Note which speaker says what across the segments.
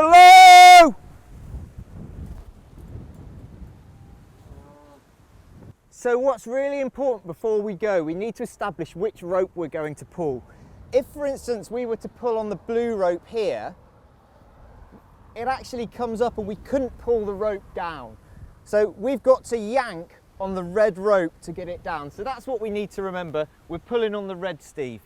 Speaker 1: below! So what's really important before we go, we need to establish which rope we're going to pull. If, for instance, we were to pull on the blue rope here, it actually comes up and we couldn't pull the rope down. So we've got to yank on the red rope to get it down. So that's what we need to remember. We're pulling on the red, Steve.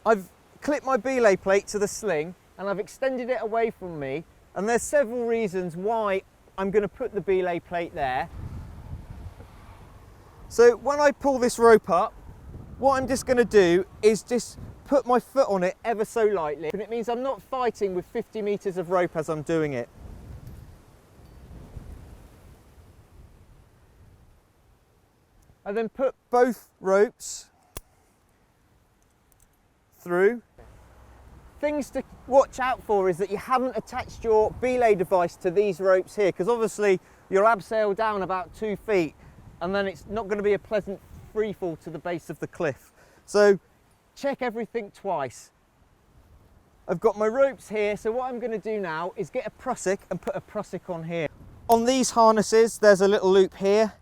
Speaker 1: I've clipped my belay plate to the sling and I've extended it away from me. And there's several reasons why I'm going to put the belay plate there. So when I pull this rope up, what I'm just going to do is just put my foot on it ever so lightly. And it means I'm not fighting with 50 meters of rope as I'm doing it. I then put both ropes through. Things to watch out for is that you haven't attached your belay device to these ropes here, because obviously your abseil down about 2 feet and then it's not going to be a pleasant free fall to the base of the cliff. So check everything twice. I've got my ropes here, so what I'm going to do now is get a prusik and put a prusik on here. On these harnesses there's a little loop here.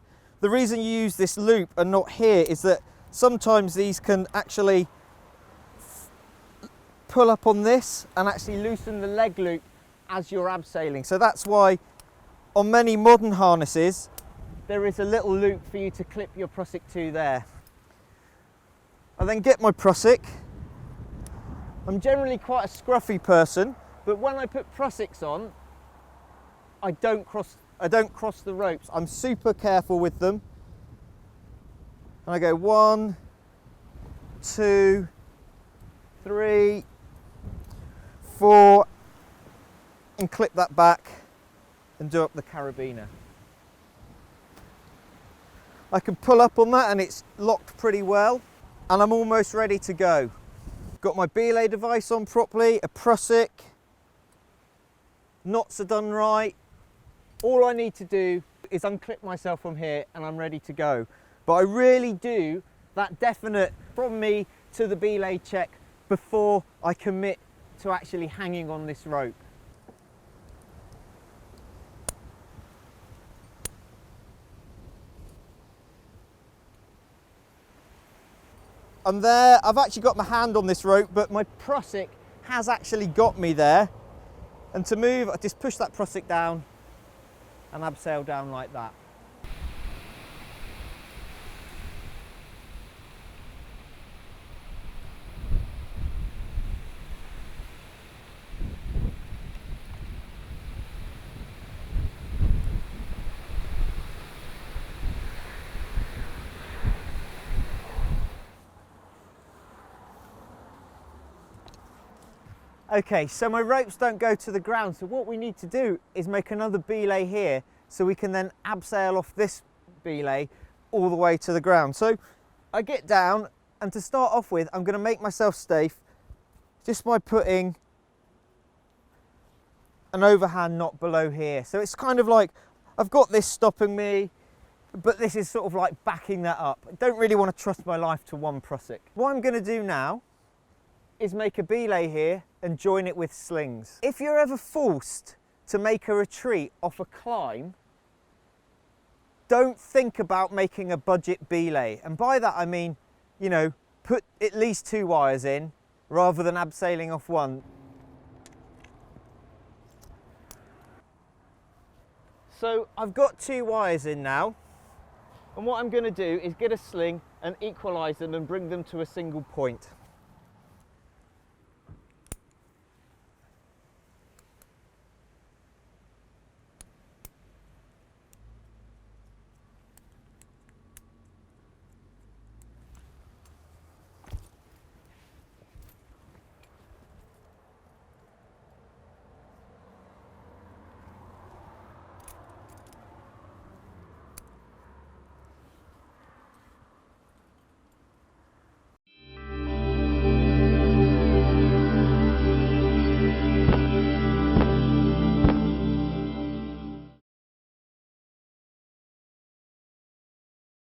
Speaker 1: The reason you use this loop and not here is that sometimes these can actually pull up on this and actually loosen the leg loop as you're abseiling. So that's why on many modern harnesses there is a little loop for you to clip your prusik to there. I then get my prusik. I'm generally quite a scruffy person, but when I put prusiks on, I don't cross the ropes. I'm super careful with them. And I go 1, 2, 3, 4, and clip that back and do up the carabiner. I can pull up on that and it's locked pretty well, and I'm almost ready to go. Got my belay device on properly, a prusik, knots are done right. All I need to do is unclip myself from here and I'm ready to go. But I really do that definite from me to the belay check before I commit to actually hanging on this rope. I'm there, I've actually got my hand on this rope, but my prusik has actually got me there. And to move, I just push that prusik down and abseil down like that. Okay, so my ropes don't go to the ground, so what we need to do is make another belay here so we can then abseil off this belay all the way to the ground. So I get down, and to start off with, I'm going to make myself safe just by putting an overhand knot below here. So it's kind of like I've got this stopping me, but this is sort of like backing that up. I don't really want to trust my life to one prusik. What I'm going to do now is make a belay here and join it with slings. If you're ever forced to make a retreat off a climb, don't think about making a budget belay. And by that I mean, you know, put at least 2 wires in rather than abseiling off one. So I've got 2 wires in now, and what I'm going to do is get a sling and equalise them and bring them to a single point.